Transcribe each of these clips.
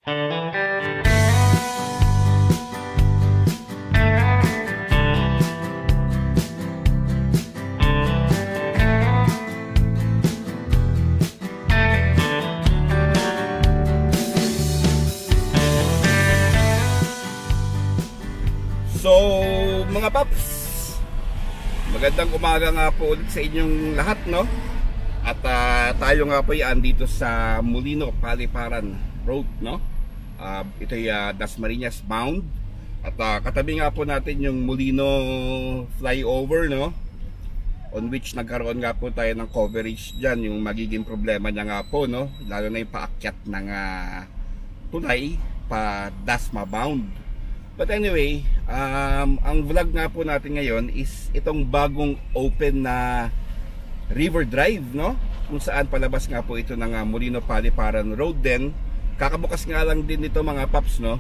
So mga paps, magandang umaga nga po ulit sa inyong lahat, no? At tayo nga po yan dito sa Molino Paliparan Road, no? Ito ay Dasmariñas bound. At katabi nga po natin yung Molino flyover, no? On which nagkaroon nga po tayo ng coverage dyan. Yung magiging problema niya nga po, no? Lalo na yung paakyat ng tulay pa Dasma bound. But anyway, ang vlog nga po natin ngayon is itong bagong open na River Drive, no? Kung saan palabas nga po ito ng Molino Paliparan Road din. Kakabukas nga lang din ito mga paps, no?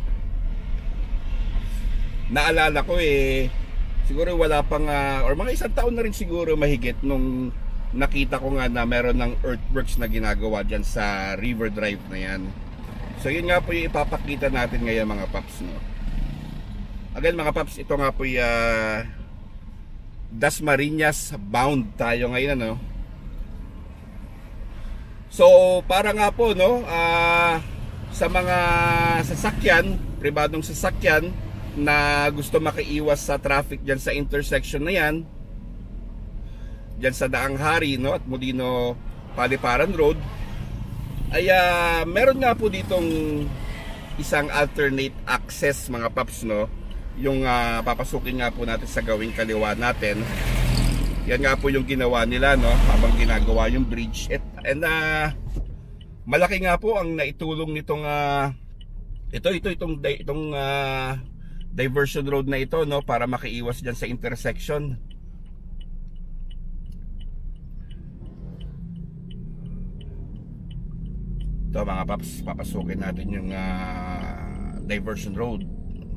Naalala ko siguro wala pang or mga isang taon na rin siguro mahigit nung nakita ko nga na meron ng earthworks na ginagawa dyan sa River Drive na yan. So yun nga po yung ipapakita natin ngayon mga paps, no? Again mga paps, ito nga po yung Dasmariñas bound tayo ngayon, ano? So para nga po, no, sa mga sasakyan, pribadong sasakyan na gusto makaiwas sa traffic dyan sa intersection na yan, dyan sa Daang Hari, no, at Molino Paliparan Road, ay meron nga po ditong isang alternate access mga paps, no? Yung papasukin nga po natin sa gawing kaliwa natin. Yan nga po yung ginawa nila, no, habang ginagawa yung bridge. And malaki nga po ang naitulong nitong itong diversion road na ito, no, para makaiwas diyan sa intersection. Ito mga paps, papasukin natin yung diversion road.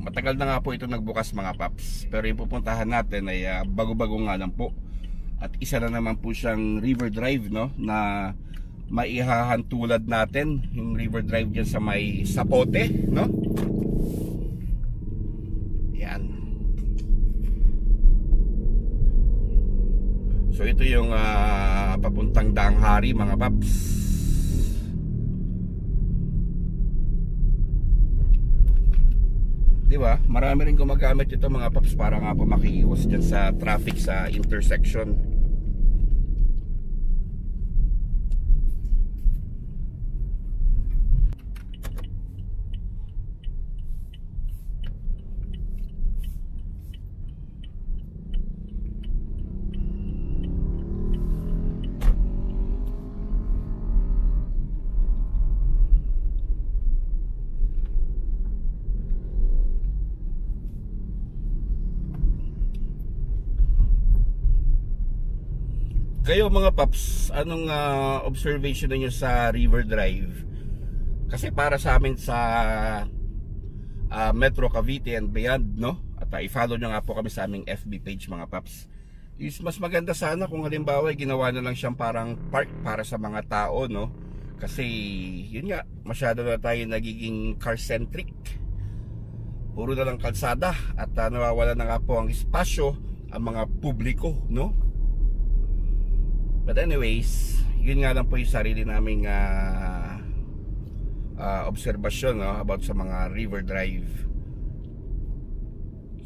Matagal na nga po ito nagbukas mga paps, pero yung pupuntahan natin ay bago-bago nga lang po. At isa na naman po siyang River Drive, no, na maihahantulad natin. Yung River Drive dyan sa may Sapote, no. Yan. So ito yung papuntang Daang Hari mga paps. Di ba? Marami rin gumagamit ito mga paps para nga po makiiwas dyan sa traffic sa intersection. Kayo mga paps, anong observation niyo sa River Drive? Kasi para sa amin sa Metro Cavite and beyond, no? At i-follow nyo nga po kami sa aming FB page mga paps. Is mas maganda sana kung halimbawa ginawa na lang siyang parang park para sa mga tao, no? Kasi yun nga, masyado na tayo nagiging car-centric. Puro na lang kalsada at nawawala na nga po ang espasyo ang mga publiko, no? But anyways, yun nga lang po yung sarili naming obserbasyon, no, about sa mga River Drive.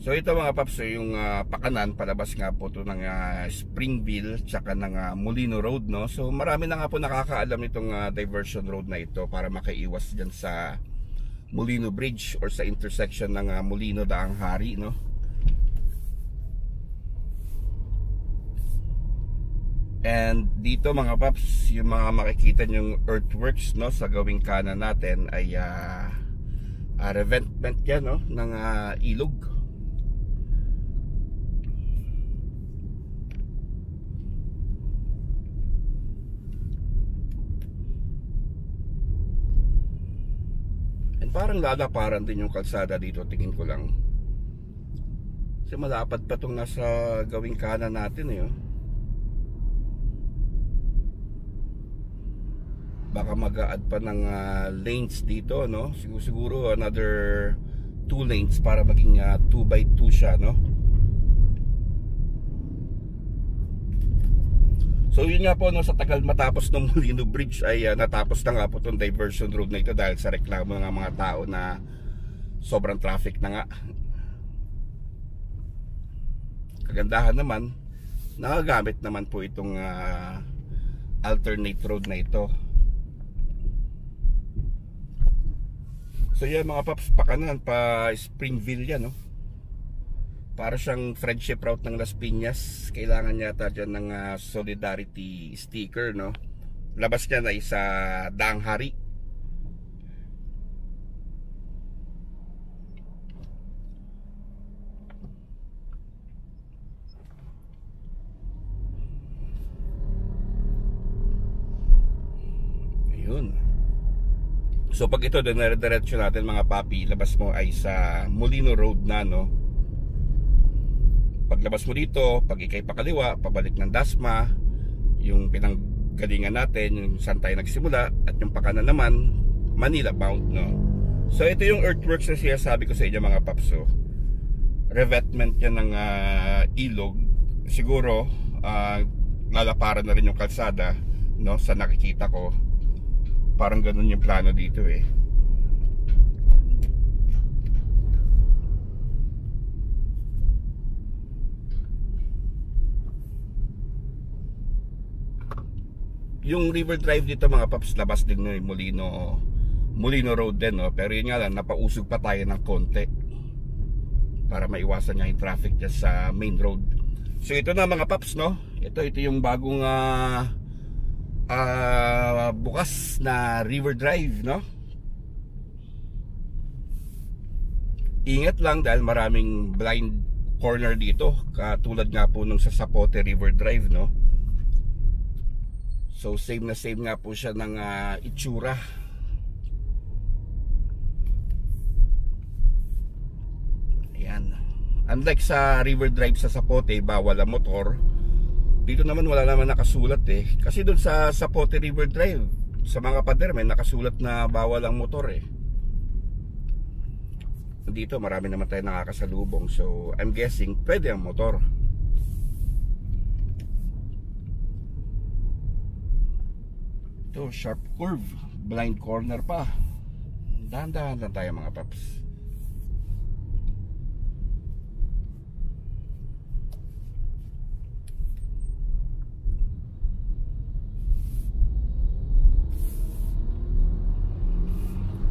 So ito mga paps, yung pakanan, palabas nga po ito ng Springville tsaka ng Molino Road, no. So marami na nga po nakakaalam itong diversion road na ito para makaiwas dyan sa Molino Bridge or sa intersection ng Molino Daang Hari, no. And dito mga paps, yung mga makikita nyong earthworks, no, sa gawing kanan natin ay revetment yan, no, ng ilog. And parang lalaparan din yung kalsada dito, tingin ko lang. Kasi malapad pa itong nasa gawing kanan natin, eh, oh. baka mag-a-add pa ng lanes dito, no? Siguro another 2 lanes para maging 2x2 siya, no? So yun nga po, no, sa tagal matapos ng Molino Bridge ay natapos na nga po itong diversion road na ito dahil sa reklamo ng mga tao na sobrang traffic na nga. Kagandahan naman, nagagamit naman po itong alternate road na ito. So yan mga paps, pa kanan, pa Springville yan, no? Para siyang friendship route ng Las Piñas. Kailangan yata dyan ng solidarity sticker, no? Labas niya ay sa Daang Hari. Ayun. So pag ito, dinire-diretso natin mga papi, labas mo ay sa Molino Road na, no? Paglabas mo dito, pag ikay pakaliwa, pabalik ng Dasma, yung pinanggalingan natin, yung saan tayo nagsimula, at yung pakanan naman, Manila bound, no? So ito yung earthworks na siya sabi ko sa inyo mga paps. So, revetment yan ng ilog. Siguro lalaparan na rin yung kalsada, no? Sa nakikita ko, parang ganun yung plano dito eh. Yung River Drive dito mga paps, labas din ng Molino Road din, no? Pero yun nga lang, napausog pa tayo ng konti para maiwasan niya yung traffic dyan sa main road. So ito na mga paps, no? Ito yung bagong bukas na River Drive, no? Ingat lang dahil maraming blind corner dito, katulad nga po nung sa Zapote River Drive, no? So same nga po siya ng itsura. Ayan. Unlike sa River Drive sa Zapote, bawal ang motor. Dito naman wala naman nakasulat eh. Kasi doon sa Zapote River Drive, sa mga pader may nakasulat na bawal ang motor eh. Dito marami naman tayo nakakasalubong. So I'm guessing pwede ang motor. Ito, sharp curve, blind corner pa. Dahan-dahan lang tayo mga paps.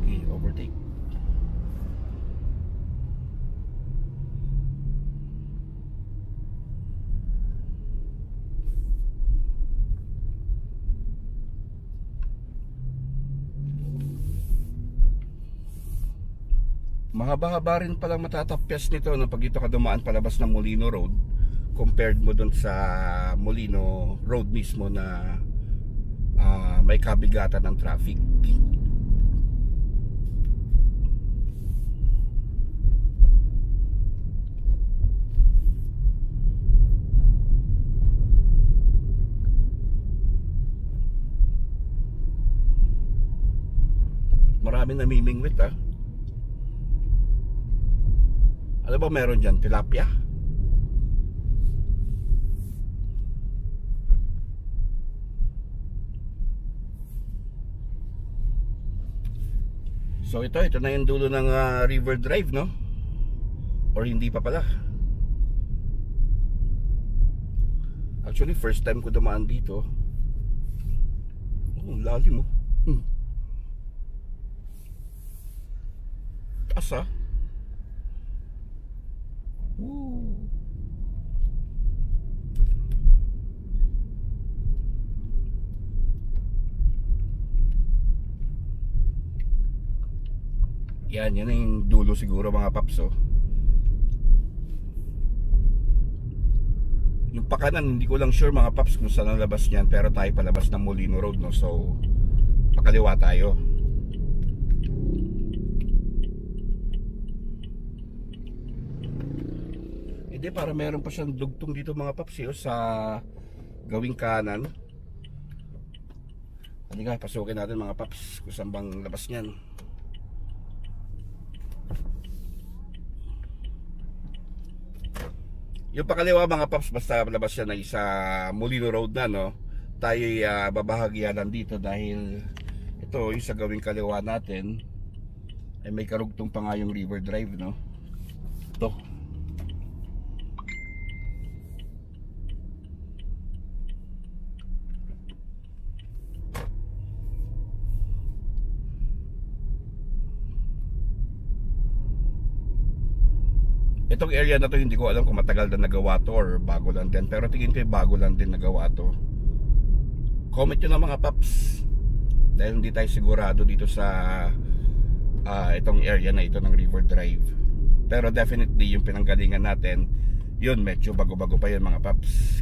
Okay, overtake. Mahaba-haba rin palang matatapyas nito no, pag ito ka dumaan palabas ng Molino Road compared mo dun sa Molino Road mismo na may kabigatan ng traffic. Maraming namimingwit ah. Ano ba meron dyan? Tilapia? So ito na yung dulo ng River Drive, no? Or hindi pa pala. Actually first time ko dumaan dito. Oh, lalim mo. Taas ah. Yan yung dulo siguro mga paps oh. Yung pakanan hindi ko lang sure mga paps kung saan ang labas niyan, pero tayo palabas ng Molino Road, no? So pakaliwa tayo. Hindi, para meron pa siyang dugtong dito mga paps oh, sa gawing kanan. Halika, pasukin natin mga paps kung saan bang labas niyan. Yung pakaliwa mga paps, basta labas yan ay sa Molino Road na, no? Tayo'y babahagyanan dito dahil ito yung sa gawing kaliwa natin ay may karugtong pa nga yung River Drive, no? Ito. Itong area na to hindi ko alam kung matagal na nagawa to or bago lang din, pero tingin ko bago lang din nagawa to. Comment nyo na mga paps, dahil hindi tayo sigurado dito sa itong area na ito ng River Drive. Pero definitely yung pinanggalingan natin, yun medyo bago-bago pa yun mga paps.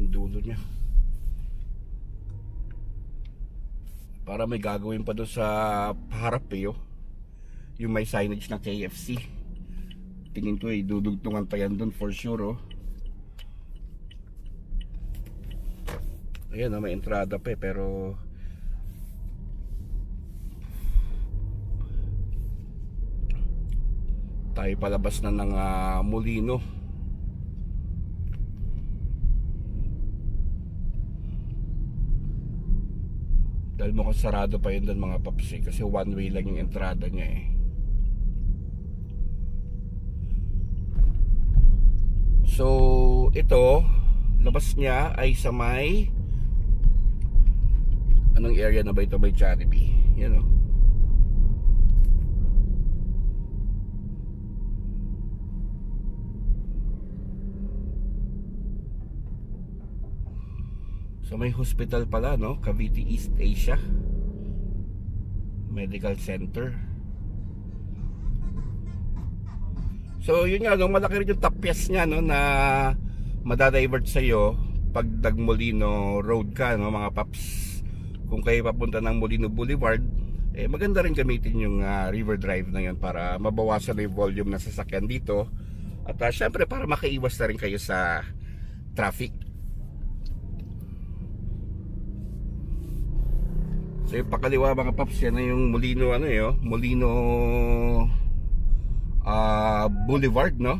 Dulo niya. Para may gagawin pa doon sa harap yung may signage ng KFC. Tingin ko dudugtungan pa yan doon for sure Ayan may entrada pa pero tayo palabas na ng Molino. Dahil mukhang sarado pa yun doon mga paps kasi one way lang yung entrada niya So ito, labas niya ay sa may anong area na ba ito? May Jollibee, yan So may hospital pala, no? Cavite East Asia Medical Center. So yun nga, no? Malaki rin yung tapyas niya, no? Na madadivert sa'yo pag nag-Molino Road ka, no? Mga paps, kung kayo papunta ng Molino Boulevard, maganda rin gamitin yung River Drive na yun para mabawasan na yung volume ng sasakyan dito. At syempre para makaiwas na rin kayo sa traffic. So yung pakaliwa mga paps, yan na yung Molino Molino Boulevard, no?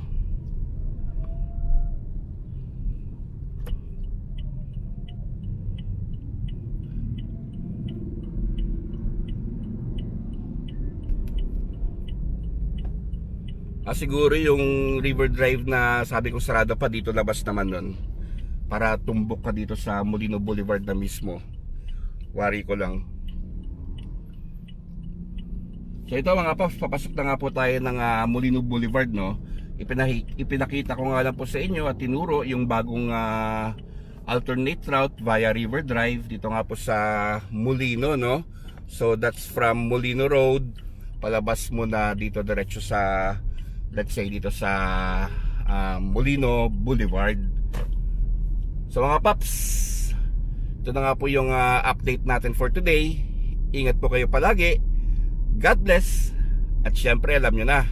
Siguro yung River Drive na sabi ko sarado pa, dito labas naman nun para tumbok ka dito sa Molino Boulevard na mismo. Wari ko lang. So ito mga paps, papasok na nga po tayo ng Molino Boulevard, no? Ipinakita ko nga lang po sa inyo at tinuro yung bagong alternate route via River Drive dito nga po sa Molino, no? So that's from Molino Road, palabas mo na dito diretso sa, let's say dito sa Molino Boulevard. So mga paps, ito na nga po yung update natin for today. Ingat po kayo palagi. God bless. At syempre alam nyo na,